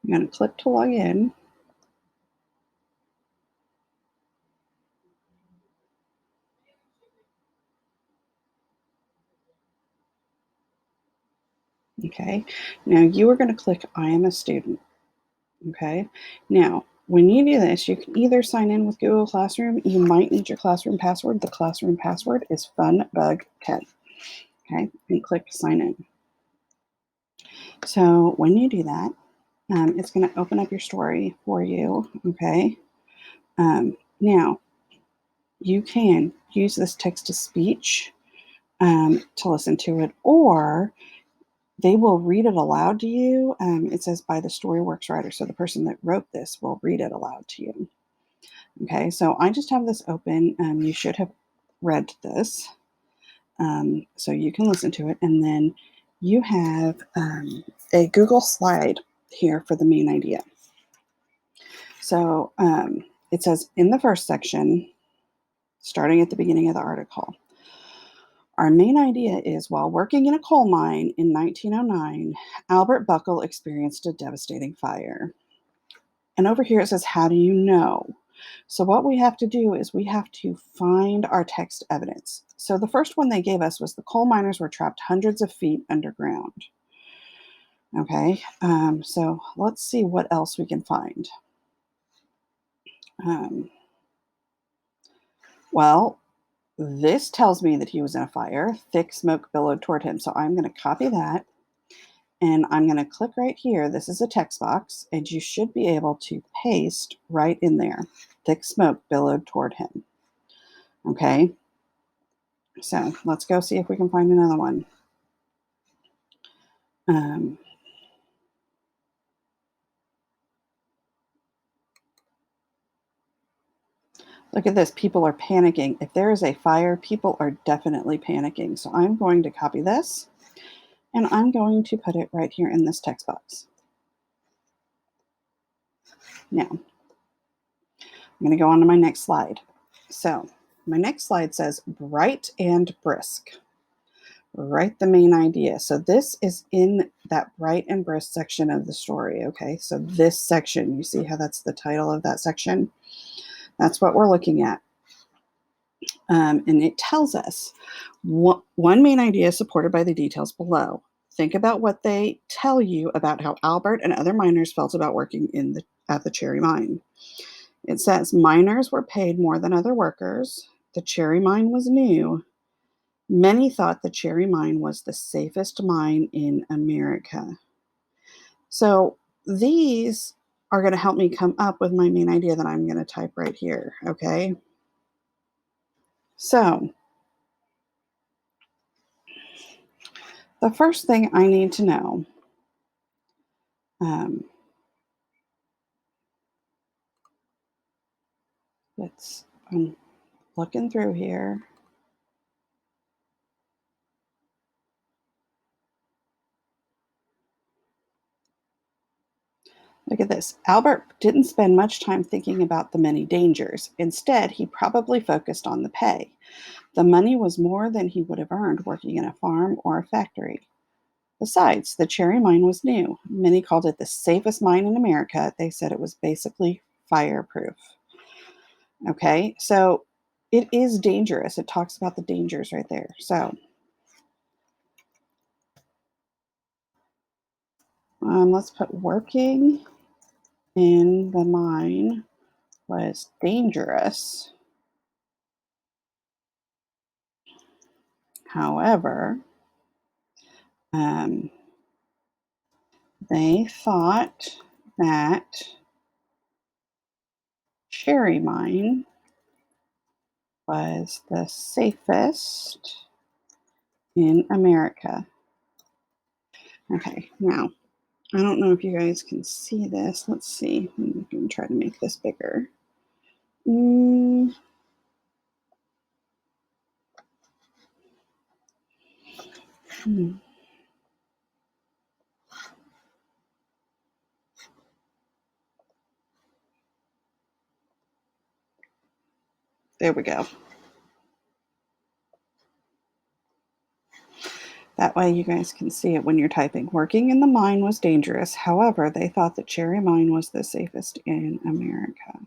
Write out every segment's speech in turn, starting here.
I'm going to click to log in. Okay, now you are going to click I am a student. Okay, now when you do this, you can either sign in with Google Classroom. You might need your classroom password. The classroom password is FunBug10. Okay, and click sign in. So when you do that, it's going to open up your story for you. Okay, now you can use this text to speech to listen to it, or they will read it aloud to you. It says by the Storyworks writer. So the person that wrote this will read it aloud to you. Okay, so I just have this open. You should have read this. So you can listen to it. And then you have a Google slide here for the main idea. So it says in the first section, starting at the beginning of the article, our main idea is while working in a coal mine in 1909, Albert Buckle experienced a devastating fire. And over here it says, how do you know? So what we have to do is we have to find our text evidence. So the first one they gave us was the coal miners were trapped hundreds of feet underground. Okay, so let's see what else we can find. Well, this tells me that he was in a fire. Thick smoke billowed toward him. So I'm going to copy that. And I'm going to click right here. This is a text box, and you should be able to paste right in there. Thick smoke billowed toward him. Okay, so let's go see if we can find another one. Look at this. People are panicking. If there is a fire, people are definitely panicking. So I'm going to copy this, and I'm going to put it right here in this text box. Now, I'm going to go on to my next slide. So my next slide says bright and brisk. Write the main idea. So this is in that bright and brisk section of the story. Okay, so this section, you see how that's the title of that section? That's what we're looking at. And it tells us one main idea is supported by the details below. Think about what they tell you about how Albert and other miners felt about working at the Cherry Mine. It says miners were paid more than other workers. The Cherry Mine was new. Many thought the Cherry Mine was the safest mine in America. So these are going to help me come up with my main idea that I'm going to type right here. Okay. So the first thing I need to know, I'm looking through here. Look at this. Albert didn't spend much time thinking about the many dangers. Instead, he probably focused on the pay. The money was more than he would have earned working in a farm or a factory. Besides, the Cherry Mine was new. Many called it the safest mine in America. They said it was basically fireproof. Okay, so it is dangerous. It talks about the dangers right there. So let's put working in the mine was dangerous. However, they thought that Cherry Mine was the safest in America. Okay, now I don't know if you guys can see this. Let's see. I'm going to try to make this bigger. There we go. That way you guys can see it when you're typing. Working in the mine was dangerous. However, they thought the Cherry Mine was the safest in America.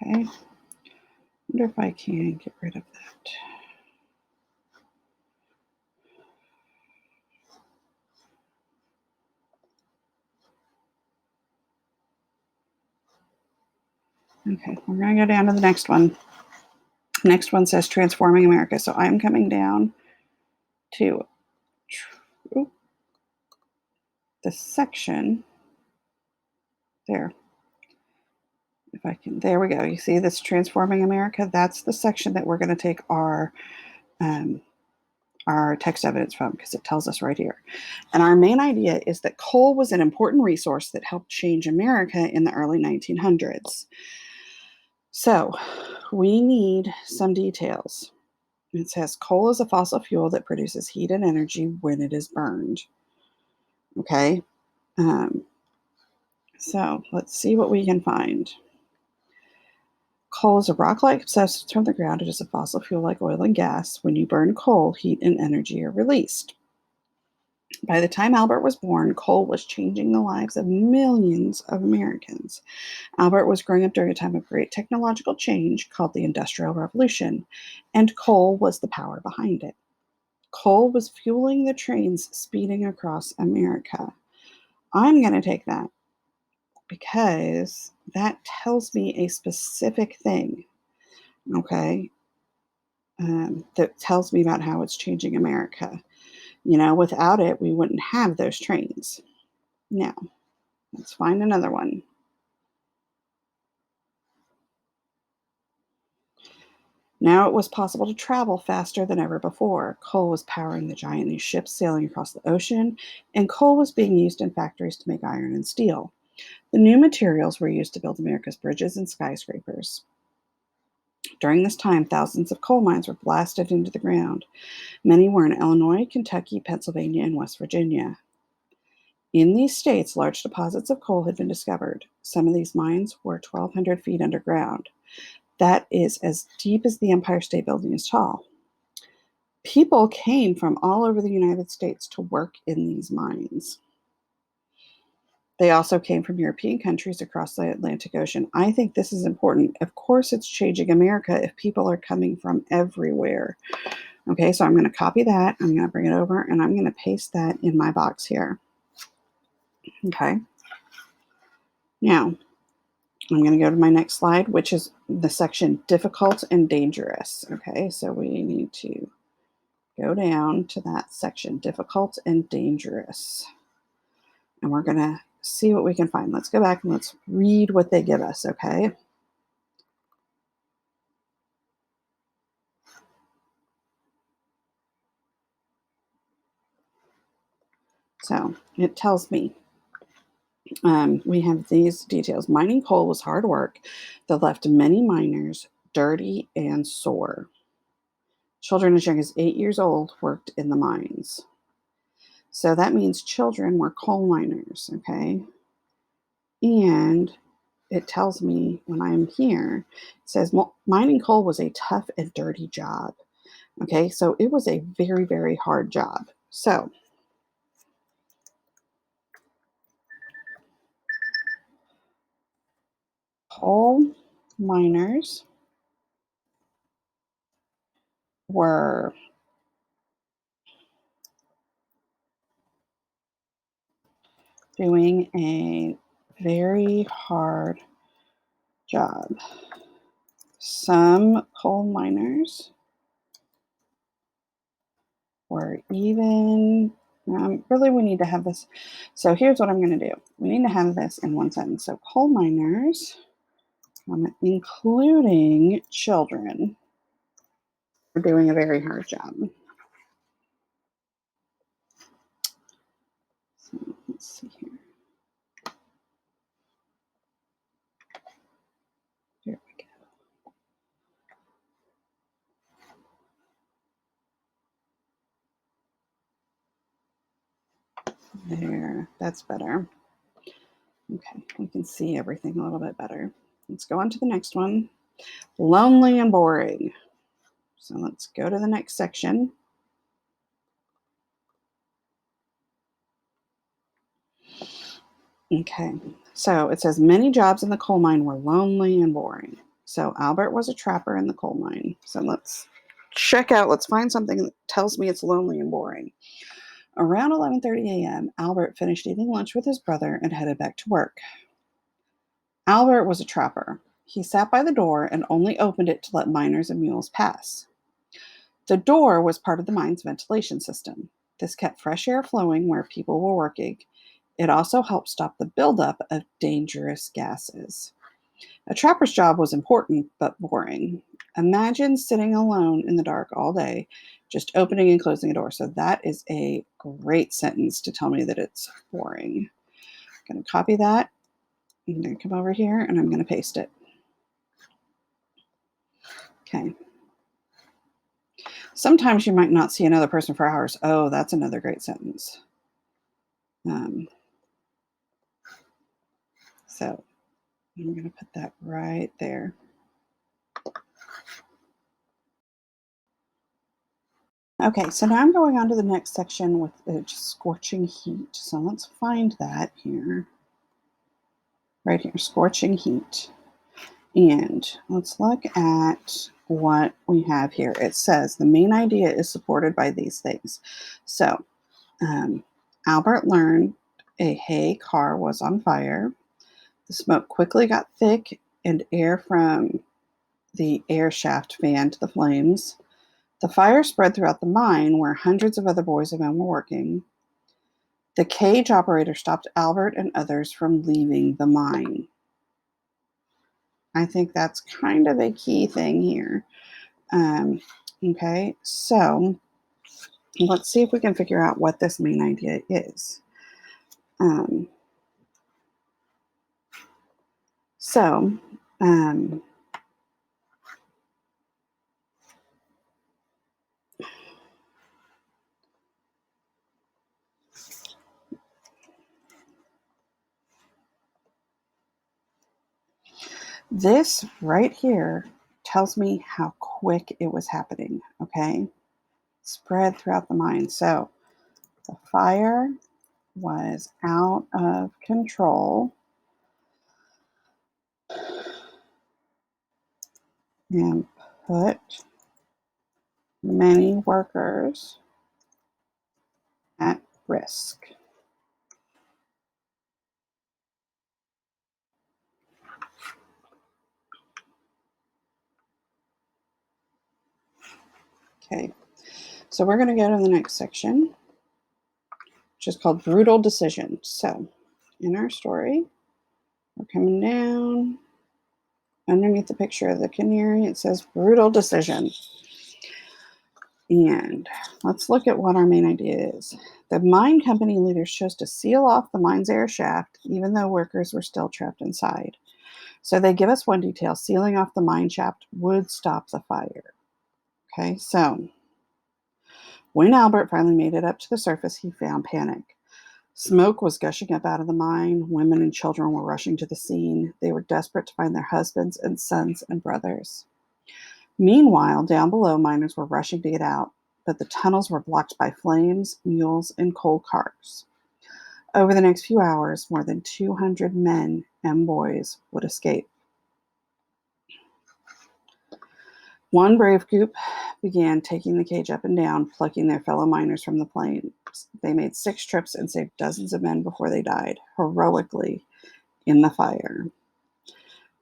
Okay. Wonder if I can get rid of that. Okay, we're going to go down to the next one. Next one says Transforming America. So I'm coming down to the section there. If I can, there we go. You see this Transforming America? That's the section that we're going to take our text evidence from, because it tells us right here. And our main idea is that coal was an important resource that helped change America in the early 1900s. So we need some details. It says coal is a fossil fuel that produces heat and energy when it is burned. Okay. So let's see what we can find. Coal is a rock-like substance from the ground. It is a fossil fuel like oil and gas. When you burn coal, heat and energy are released. By the time Albert was born, coal was changing the lives of millions of Americans. Albert was growing up during a time of great technological change called the Industrial Revolution, and coal was the power behind it. Coal was fueling the trains speeding across America. I'm going to take that because that tells me a specific thing, okay, that tells me about how it's changing America. You know, without it, we wouldn't have those trains. Now, let's find another one. Now it was possible to travel faster than ever before. Coal was powering the giant new ships sailing across the ocean, and coal was being used in factories to make iron and steel. The new materials were used to build America's bridges and skyscrapers. During this time, thousands of coal mines were blasted into the ground. Many were in Illinois, Kentucky, Pennsylvania, and West Virginia. In these states, large deposits of coal had been discovered. Some of these mines were 1,200 feet underground. That is as deep as the Empire State Building is tall. People came from all over the United States to work in these mines. They also came from European countries across the Atlantic Ocean. I think this is important. Of course, it's changing America if people are coming from everywhere. Okay, so I'm going to copy that. I'm going to bring it over, and I'm going to paste that in my box here. Okay. Now, I'm going to go to my next slide, which is the section Difficult and Dangerous. Okay, so we need to go down to that section, Difficult and Dangerous. And we're going to see what we can find. Let's go back and let's read what they give us, okay? So it tells me we have these details. Mining coal was hard work that left many miners dirty and sore. Children as young as 8 years old worked in the mines. So that means children were coal miners, okay? And it tells me when I'm here, it says mining coal was a tough and dirty job. Okay, so it was a very, very hard job. So coal miners were doing a very hard job. Some coal miners were even, really, we need to have this. So here's what I'm going to do. We need to have this in one sentence. So coal miners, including children, are doing a very hard job. So let's see here. Here we go. There, that's better. Okay, we can see everything a little bit better. Let's go on to the next one. Lonely and boring. So let's go to the next section. Okay, so it says many jobs in the coal mine were lonely and boring. So Albert was a trapper in the coal mine. So let's find something that tells me it's lonely and boring. Around 11:30 a.m., Albert finished eating lunch with his brother and headed back to work. Albert was a trapper. He sat by the door and only opened it to let miners and mules pass. The door was part of the mine's ventilation system. This kept fresh air flowing where people were working. It also helped stop the buildup of dangerous gases. A trapper's job was important but boring. Imagine sitting alone in the dark all day, just opening and closing a door. So that is a great sentence to tell me that it's boring. I'm going to copy that. I'm going to come over here and I'm going to paste it. Okay. Sometimes you might not see another person for hours. Oh, that's another great sentence. So I'm going to put that right there. Okay, so now I'm going on to the next section with scorching heat. So let's find that here. Right here, scorching heat. And let's look at what we have here. It says the main idea is supported by these things. So Albert learned a hay car was on fire. The smoke quickly got thick and air from the air shaft fanned the flames. The fire spread throughout the mine where hundreds of other boys and men were working. The cage operator stopped Albert and others from leaving the mine. I think that's kind of a key thing here. Okay, so let's see if we can figure out what this main idea is. Um, so, this right here tells me how quick it was happening, okay? Spread throughout the mine. So, the fire was out of control and put many workers at risk. Okay, so we're going to go to the next section, which is called Brutal Decision. So, in our story, we're coming down underneath the picture of the canary. It says Brutal Decision. And let's look at what our main idea is. The mine company leaders chose to seal off the mine's air shaft, even though workers were still trapped inside. So they give us one detail: sealing off the mine shaft would stop the fire. Okay, so when Albert finally made it up to the surface, he found panic. Smoke was gushing up out of the mine. Women and children were rushing to the scene. They were desperate to find their husbands and sons and brothers. Meanwhile, down below, miners were rushing to get out, but the tunnels were blocked by flames, mules, and coal cars. Over the next few hours, more than 200 men and boys would escape. One brave group began taking the cage up and down, plucking their fellow miners from the flames. They made 6 trips and saved dozens of men before they died, heroically in the fire.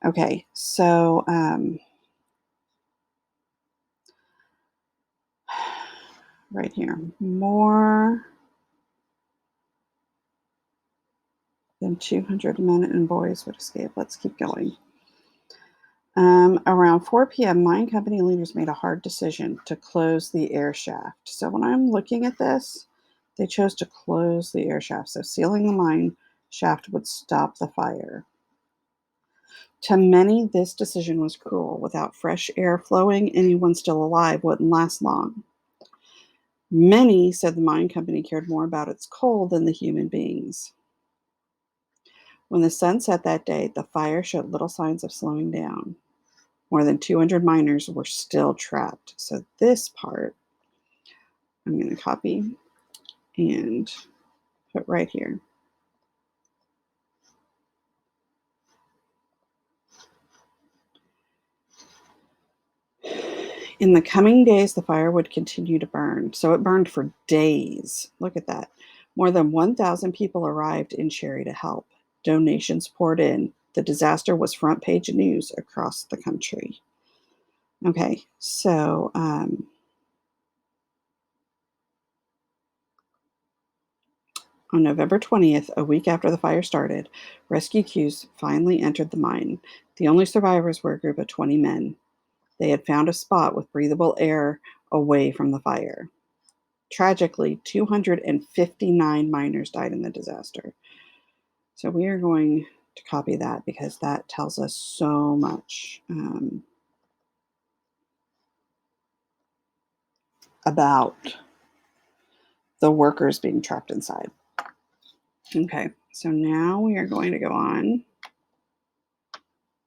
Okay, so right here, more than 200 men and boys would escape. Let's keep going. Around 4 p.m., mine company leaders made a hard decision to close the air shaft. So when I'm looking at this, they chose to close the air shaft. So sealing the mine shaft would stop the fire. To many, this decision was cruel. Without fresh air flowing, anyone still alive wouldn't last long. Many said the mine company cared more about its coal than the human beings. When the sun set that day, the fire showed little signs of slowing down. More than 200 miners were still trapped. So this part, I'm going to copy and put right here. In the coming days, the fire would continue to burn. So it burned for days. Look at that. More than 1,000 people arrived in Cherry to help. Donations poured in. The disaster was front page news across the country. Okay, so on November 20th, a week after the fire started, rescue crews finally entered the mine. The only survivors were a group of 20 men. They had found a spot with breathable air away from the fire. Tragically, 259 miners died in the disaster. So we are going to copy that because that tells us so much about the workers being trapped inside. Okay, so now we are going to go on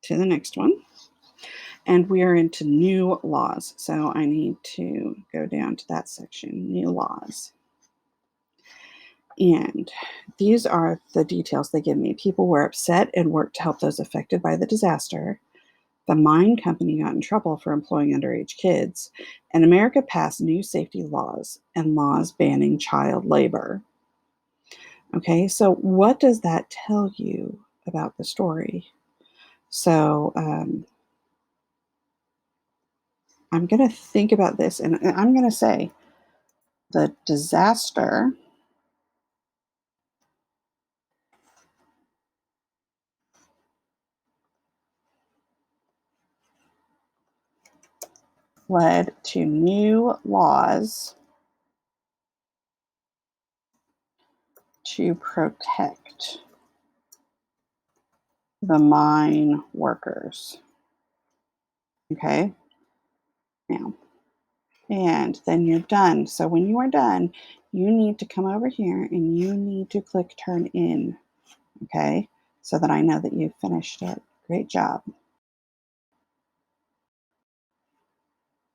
to the next one. And we are into new laws. So I need to go down to that section, new laws. And these are the details they give me. People were upset and worked to help those affected by the disaster. The mine company got in trouble for employing underage kids. And America passed new safety laws and laws banning child labor. Okay, so what does that tell you about the story? So I'm going to think about this and I'm going to say the disaster led to new laws to protect the mine workers. Okay, now, and then you're done. So when you are done, you need to come over here and you need to click turn in. Okay, so that I know that you've finished it. Great job.